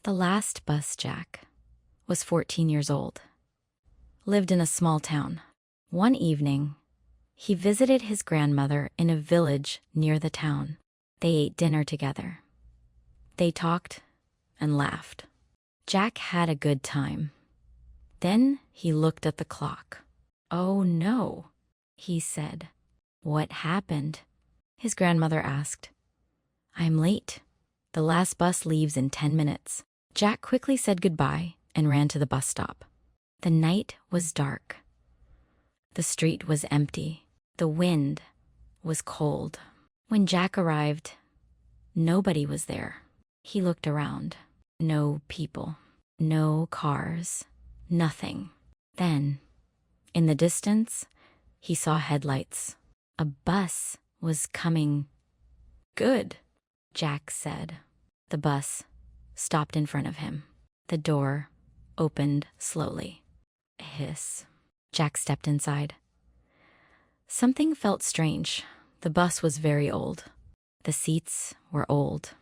The last bus Jack was 14 years old, lived in a small town. One evening, he visited his grandmother in a village near the town. They ate dinner together. They talked and laughed. Jack had a good time. Then he looked at the clock. "Oh no," he said. "What happened?" his grandmother asked. "I'm late. The last bus leaves in 10 minutes. Jack quickly said goodbye and ran to the bus stop. The night was dark. The street was empty. The wind was cold. When Jack arrived, nobody was there. He looked around. No people. No cars. Nothing. Then, in the distance, he saw headlights. A bus was coming. "Good," Jack said. The bus stopped in front of him. The door opened slowly. A hiss. Jack stepped inside. Something felt strange. The bus was very old. The seats were old.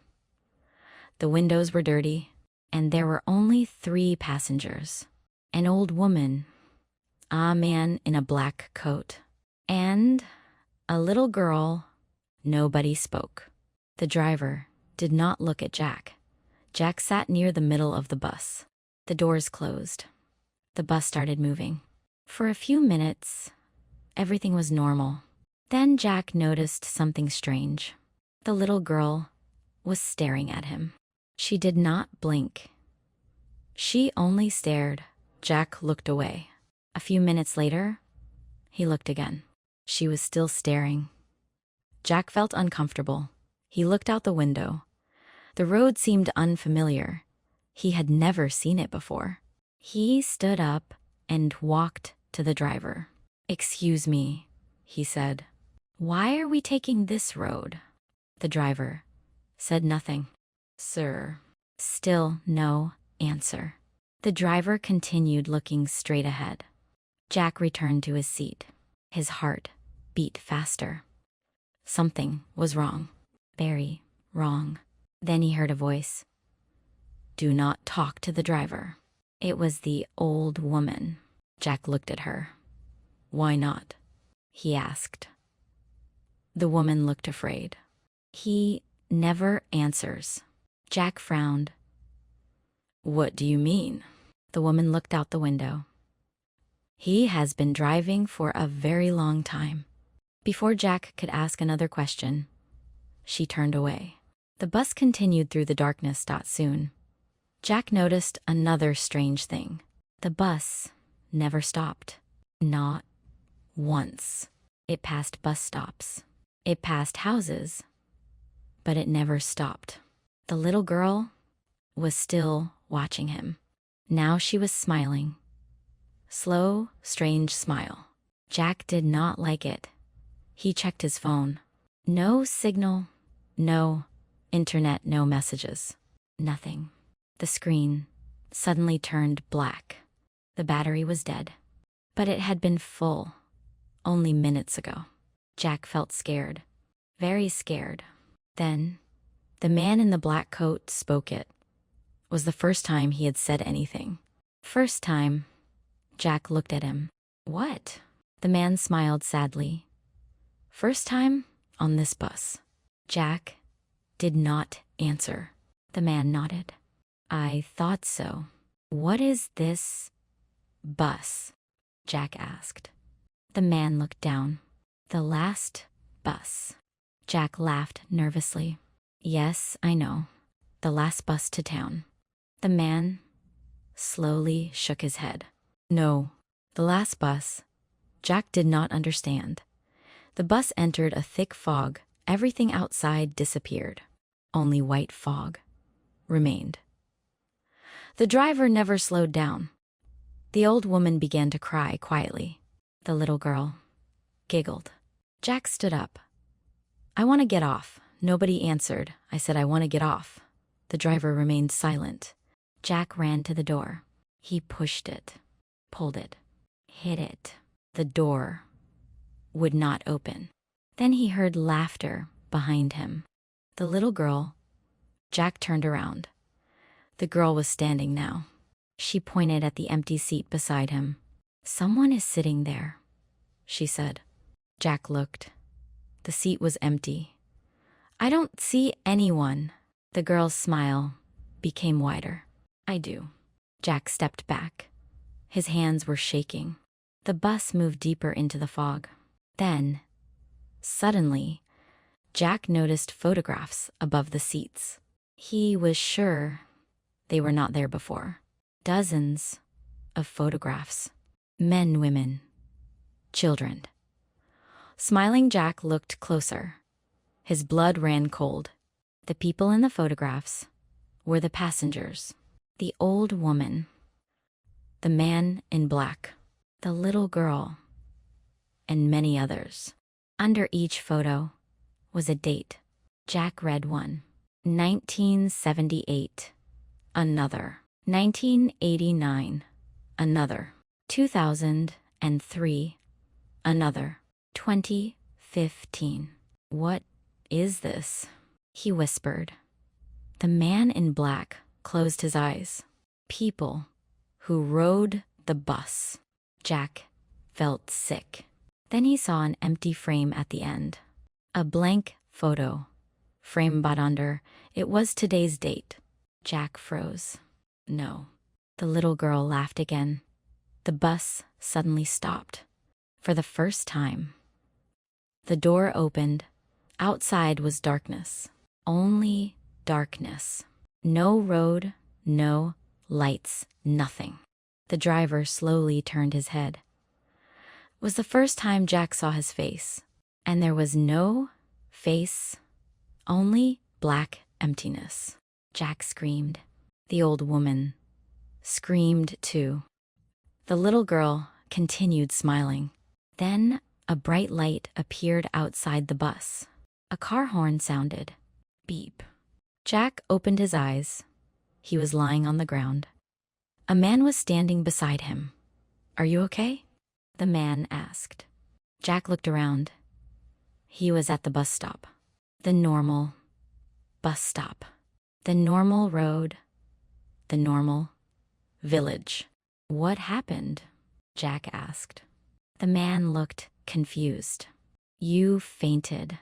The windows were dirty, and there were only 3 passengers. An old woman, a man in a black coat, and a little girl. Nobody spoke. The driver did not look at Jack. Jack sat near the middle of the bus. The doors closed. The bus started moving. For a few minutes, everything was normal. Then Jack noticed something strange. The little girl was staring at him. She did not blink. She only stared. Jack looked away. A few minutes later, he looked again. She was still staring. Jack felt uncomfortable. He looked out the window. The road seemed unfamiliar. He had never seen it before. He stood up and walked to the driver. "Excuse me," he said. "Why are we taking this road?" The driver said nothing. "Sir." Still no answer. The driver continued looking straight ahead. Jack returned to his seat. His heart beat faster. Something was wrong. Very wrong. Then he heard a voice. "Do not talk to the driver." It was the old woman. Jack looked at her. "Why not?" he asked. The woman looked afraid. "He never answers." Jack frowned. "What do you mean?" The woman looked out the window. "He has been driving for a very long time." Before Jack could ask another question, she turned away. The bus continued through the darkness. Soon, Jack noticed another strange thing. The bus never stopped. Not once. It passed bus stops. It passed houses. But it never stopped. The little girl was still watching him. Now she was smiling. Slow, strange smile. Jack did not like it. He checked his phone. No signal, no internet, no messages. Nothing. The screen suddenly turned black. The battery was dead. But it had been full only minutes ago. Jack felt scared. Very scared. Then, the man in the black coat spoke. It was the first time he had said anything. First time, Jack looked at him. "What?" The man smiled sadly. "First time on this bus." Jack did not answer. The man nodded. "I thought so." "What is this bus?" Jack asked. The man looked down. "The last bus." Jack laughed nervously. "Yes, I know. The last bus to town." The man slowly shook his head. "No, the last bus." Jack did not understand. The bus entered a thick fog. Everything outside disappeared. Only white fog remained. The driver never slowed down. The old woman began to cry quietly. The little girl giggled. Jack stood up. "I want to get off." Nobody answered. I said, "I want to get off." The driver remained silent. Jack ran to the door. He pushed it, pulled it, hit it. The door would not open. Then he heard laughter behind him. The little girl. Jack turned around. The girl was standing now. She pointed at the empty seat beside him. "Someone is sitting there," she said. Jack looked. The seat was empty. "I don't see anyone." The girl's smile became wider. "I do." Jack stepped back. His hands were shaking. The bus moved deeper into the fog. Then, suddenly, Jack noticed photographs above the seats. He was sure they were not there before. Dozens of photographs. Men, women, children. Smiling, Jack looked closer. His blood ran cold. The people in the photographs were the passengers. The old woman, the man in black, the little girl, and many others. Under each photo was a date. Jack read one. 1978. Another. 1989. Another. 2003. Another. 2015. "What is this?" he whispered. The man in black closed his eyes. People who rode the bus. Jack felt sick. Then he saw an empty frame at the end. A blank photo. Frame but under, it was today's date. Jack froze. No. The little girl laughed again. The bus suddenly stopped. For the first time. The door opened. Outside was darkness. Only darkness. No road, no lights, nothing. The driver slowly turned his head. It was the first time Jack saw his face. And there was no face, only black emptiness. Jack screamed. The old woman screamed too. The little girl continued smiling. Then a bright light appeared outside the bus. A car horn sounded. Beep. Jack opened his eyes. He was lying on the ground. A man was standing beside him. "Are you okay?" the man asked. Jack looked around. He was at the bus stop. The normal bus stop. The normal road. The normal village. "What happened?" Jack asked. The man looked confused. "You fainted."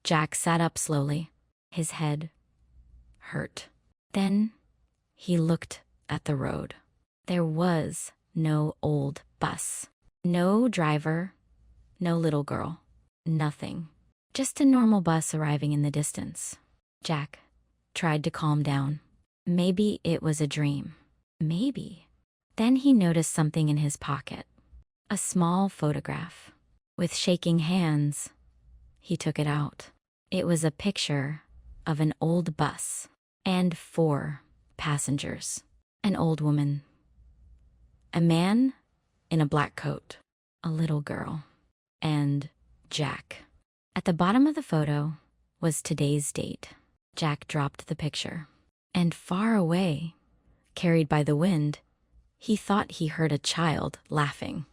Jack sat up slowly. His head hurt. Then he looked at the road. There was no old bus. No driver. No little girl. Nothing. Just a normal bus arriving in the distance. Jack tried to calm down. Maybe it was a dream. Maybe. Then he noticed something in his pocket. A small photograph. With shaking hands, he took it out. It was a picture of an old bus and 4 passengers. An old woman. A man in a black coat. A little girl. And Jack. At the bottom of the photo was today's date. Jack dropped the picture. And far away, carried by the wind, he thought he heard a child laughing.